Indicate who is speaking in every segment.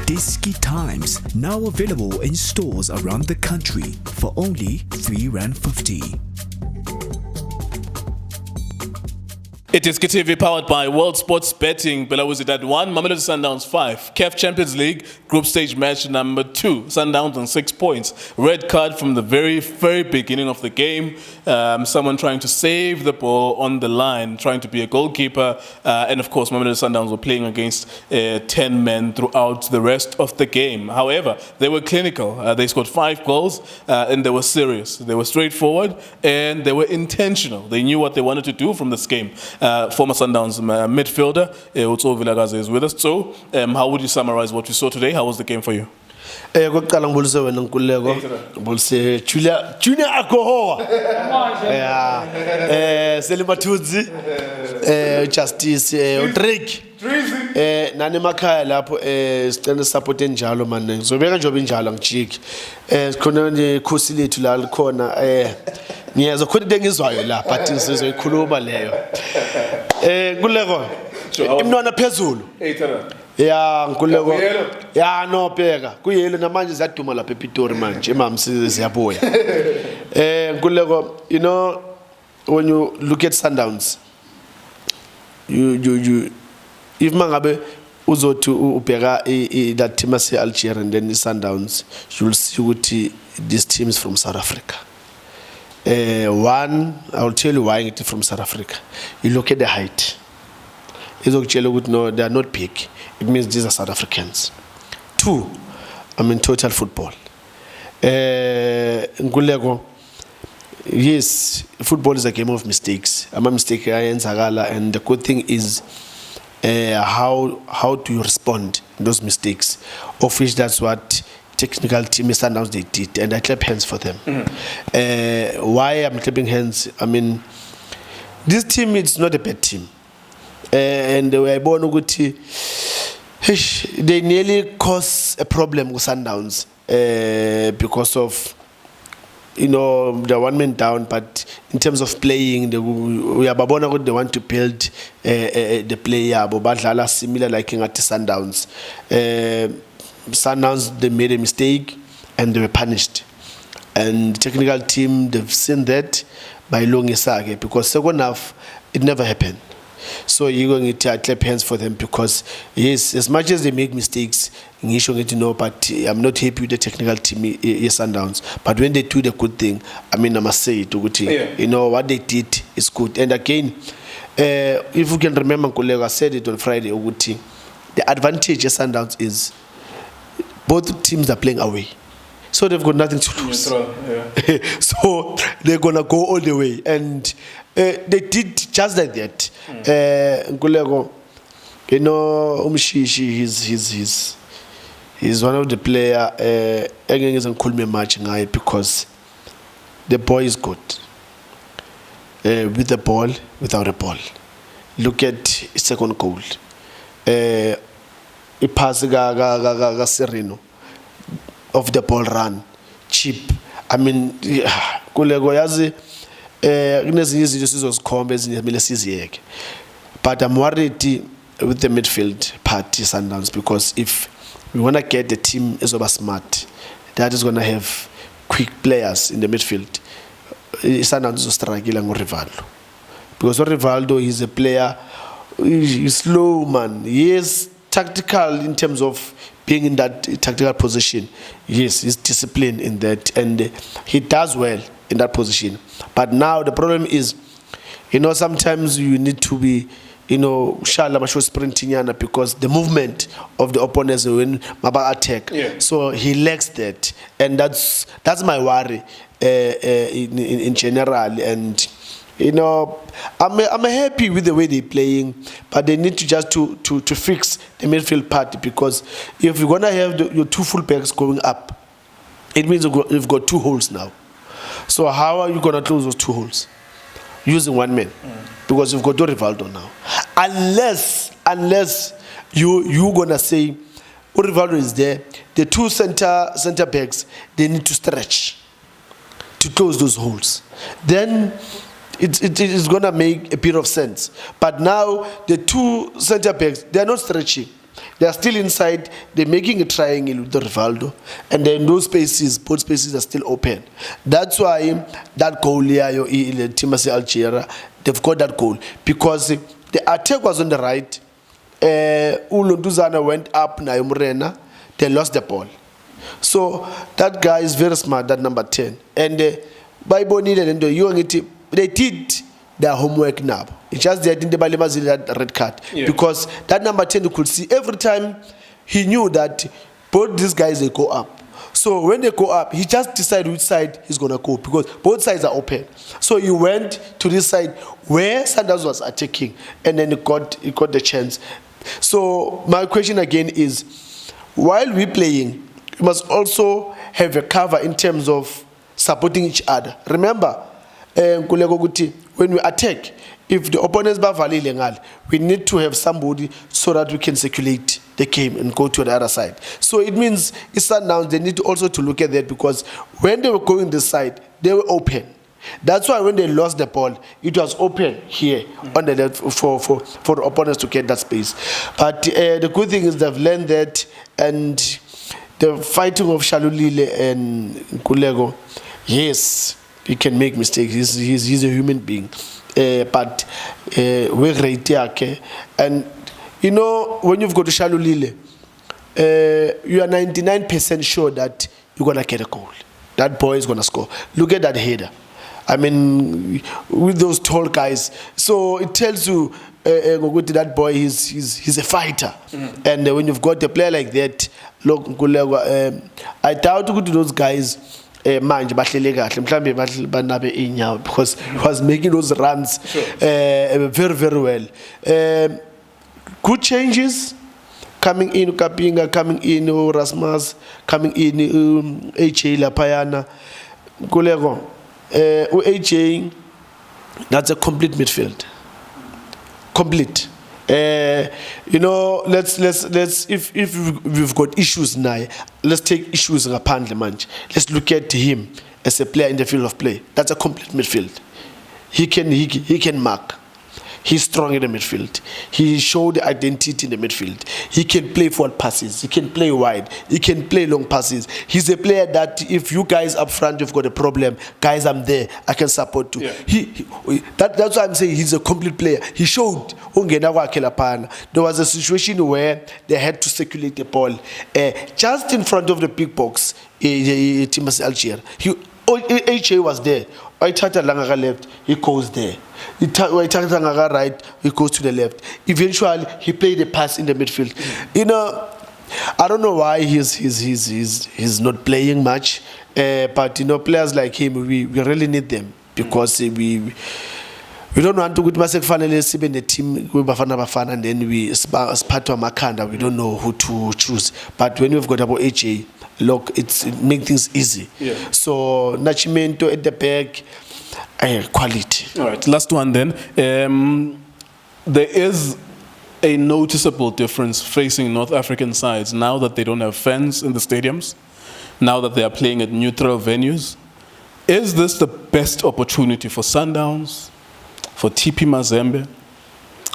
Speaker 1: iDiski Times, now available in stores around the country for only R3.50.
Speaker 2: iDiskiTV powered by World Sports Betting. Belouizdad 1, Mamelodi Sundowns 5. CAF Champions League group stage match number 2. Sundowns on 6 points. Red card from the very beginning of the game. Someone trying to save the ball on the line, trying to be a goalkeeper. And of course, Mamelodi Sundowns were playing against 10 men throughout the rest of the game. However, they were clinical. They scored 5 goals and they were serious. They were straightforward and they were intentional. They knew what they wanted to do from this game. Former Sundowns midfielder, Tso Vilakazi is with us. So, how would you summarize what you saw today? How was the game for you?
Speaker 3: Kokuqala ngibulise wena Nkululeko ngibulise Junior Akohoa Selimathunzi Justice Drake nani emakhaya lapho sicela support enjalo manje ngizobeka nje obinjalo ngijiki sikhona nekhosi lethu la likhona ngiyeza khona into engizwayo la but sizoyikhuluma leyo Nkululeko imntwana phezulu ya Nkululeko ya no pheka kuyelo namanje ziyaduma lapha ePitori manje emam siyabuya Nkululeko, you know, when you look at Sundowns, you if mangabe uzothi ubheka that team ase Algeria and then the Sundowns, you'll see ukuthi these teams from South Africa. One, I'll tell you why it's from South Africa. You look at the height. No, they are not big. It means these are South Africans. 2, total football. Nkululeko, yes, football is a game of mistakes. I'm a mistake, and the good thing is how do you respond to those mistakes? Of which that's what technical team Sundowns they did, and I clap hands for them. Why I'm clapping hands? This team is not a bad team. And they were born they nearly caused a problem with Sundowns because of the one man down, but in terms of playing, they want to build the player, but similar like at the Sundowns. Sundowns, they made a mistake and they were punished. And the technical team, they've seen that by long Isage, because second half, it never happened. So you're going to clap hands for them because, yes, as much as they make mistakes, but I'm not happy with the technical team, Sundowns. But when they do the good thing, I must say it. What they did is good. And again, if you can remember, Nkululeko, I said it on Friday, the advantage of Sundowns is both teams are playing away. So they've got nothing to lose. So they're going to go all the way. And they did just like that. Nkululeko, Umshishi, he's one of the players because the boy is good. With the ball, without a ball. Look at his second goal. He passed Sereno of the ball run. Cheap. Nkululeko yazi but I'm worried with the midfield party Sundowns because if we want to get the team is over smart, that is going to have quick players in the midfield. Sundowns is struggling with Rivaldo because Rivaldo is a player, he's slow man. He is tactical in terms of being in that tactical position. Yes, he's disciplined in that and he does well in that position. But now the problem is, sometimes you need to be, sprinting because the movement of the opponents when Maboe attack. Yeah. So he lacks that, and that's my worry in general. And I'm happy with the way they're playing, but they need to just to fix the midfield part because if you're gonna have your 2 full backs going up, it means you've got 2 holes now. So how are you going to close those 2 holes? Using 1 man. Because you've got Rivaldo now. Unless you're going to say, Rivaldo is there, the 2 center backs, they need to stretch to close those holes. Then it is going to make a bit of sense. But now, the 2 center backs, they are not stretching. They are still inside. They're making a triangle with the Rivaldo, and then those spaces, both spaces are still open. That's why that goal here, Timothy Algeria, they've got that goal because the attack was on the right. Zwane went up, Nayumrena, they lost the ball. So that guy is very smart, that number 10. And by Bonnie and they did their homework now. It's just they didn't that red card. Yeah. Because that number 10 you could see every time he knew that both these guys they go up. So when they go up, he just decided which side he's gonna go because both sides are open. So he went to this side where Sundowns was attacking, and then he got the chance. So my question again is, while we're playing, we must also have a cover in terms of supporting each other. Remember, when we attack, if the opponents are we need to have somebody so that we can circulate the game and go to the other side. So it means it's now they need also to look at that because when they were going this side, they were open. That's why when they lost the ball, it was open here on the left for the opponents to get that space. But the good thing is they've learned that, and the fighting of Shalulile and Kulego, yes, he can make mistakes. He's a human being. But we're great, and you know, when you've got to Shalulile, you are 99% sure that you're going to get a goal. That boy is going to score. Look at that header. I mean, with those tall guys. So it tells you that boy, he's a fighter. Mm-hmm. And when you've got a player like that, look, I doubt to go to those guys. Because he was making those runs very, very well. Good changes coming in, Kapinga coming in, Erasmus coming in, HA Lapayana, Kulego, HA. That's a complete midfield. Complete. You know, let's if we've got issues now, let's take issues in a parliament. Let's look at him as a player in the field of play. That's a complete midfield. He can mark. He's strong in the midfield. He showed the identity in the midfield. He can play forward passes. He can play wide. He can play long passes. He's a player that if you guys up front you've got a problem, guys, I'm there. I can support you. Yeah. That's why I'm saying he's a complete player. He showed. There was a situation where they had to circulate the ball just in front of the big box. Timothy Algeria. HA was there. Waitata Langaga left, he goes there. Waitata Langaga right, he goes to the left. Eventually, he played a pass in the midfield. You know, I don't know why he's not playing much, but you know, players like him, we really need them because we don't want to go to Masek in the team Bafana and then we part of Makanda. We don't know who to choose. But when we've got about HA, look, it makes things easy. Yeah. So Nachimento at the back, quality.
Speaker 2: All right, last one then. There is a noticeable difference facing North African sides now that they don't have fans in the stadiums, now that they are playing at neutral venues. Is this the best opportunity for Sundowns, for TP Mazembe,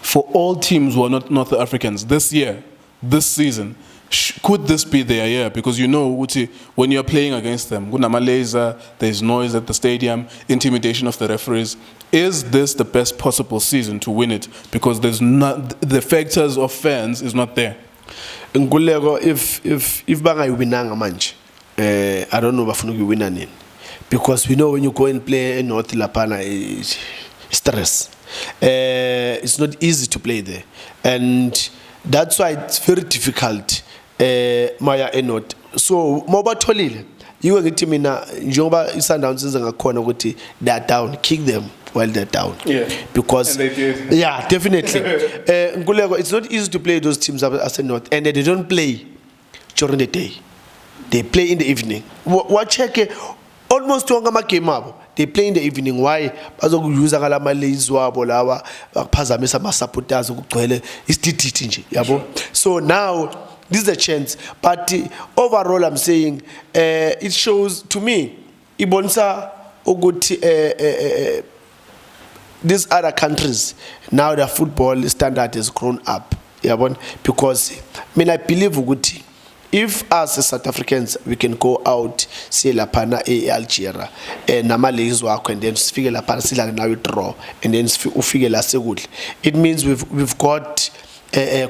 Speaker 2: for all teams who are not North Africans this year, this season? Could this be their year? Because you know, when you're playing against them, there's noise at the stadium, intimidation of the referees. Is this the best possible season to win it? Because there's not the factors of fans is not there.
Speaker 3: If bangay winanga manch, I don't know if you win any, because we know when you go and play in North Lapana, it's stress. It's not easy to play there, and that's why it's very difficult. Maya enot. So moba tolile. You get to me now. Njoba Sundowns is a corner. They are down. Kick them while they're down. Yeah. Because yeah, definitely. It's not easy to play those teams as a North, and they don't play during the day. They play in the evening. What check? Almost to angama game up. They play in the evening. Why? Because we use a lot of Malays who are pazamesa masapotaz ukugcwele isititi nje yabo. So now this is a chance, but overall I'm saying it shows to me ibonisa ukuthi these other countries now their football standard has grown up. because I believe ukuthi if us as South Africans we can go out say lapana Algeria namalegs wakho and then sifike lapana sila now draw and then ufike la sekudla, it means we've got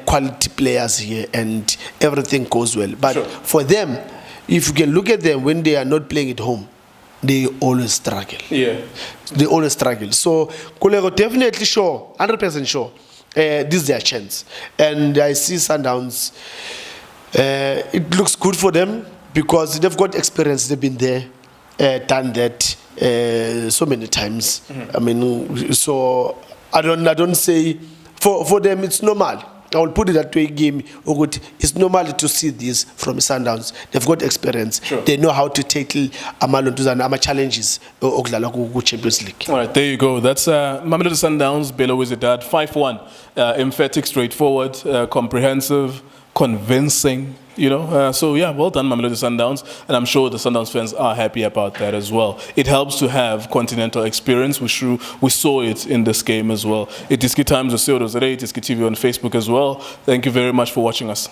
Speaker 3: quality players here and everything goes well, but for them, if you can look at them when they are not playing at home, they always struggle. They always struggle. So Kulego definitely sure, 100% sure, this is their chance. And I see Sundowns, it looks good for them because they've got experience. They've been there, done that so many times. So I don't say for them it's normal. I will put it that way, game. It's normal to see this from Sundowns. They've got experience. They know how to tackle Ama challenges Champions League.
Speaker 2: All right, there you go. That's Mamelodi Sundowns, Belouizdad, 5-1. Emphatic, straightforward, comprehensive, convincing. So yeah, well done, Mamelodi Sundowns, and I'm sure the Sundowns fans are happy about that as well. It helps to have continental experience. We saw it in this game as well. iDiskiTimes, iDiskiTV on Facebook as well. Thank you very much for watching us.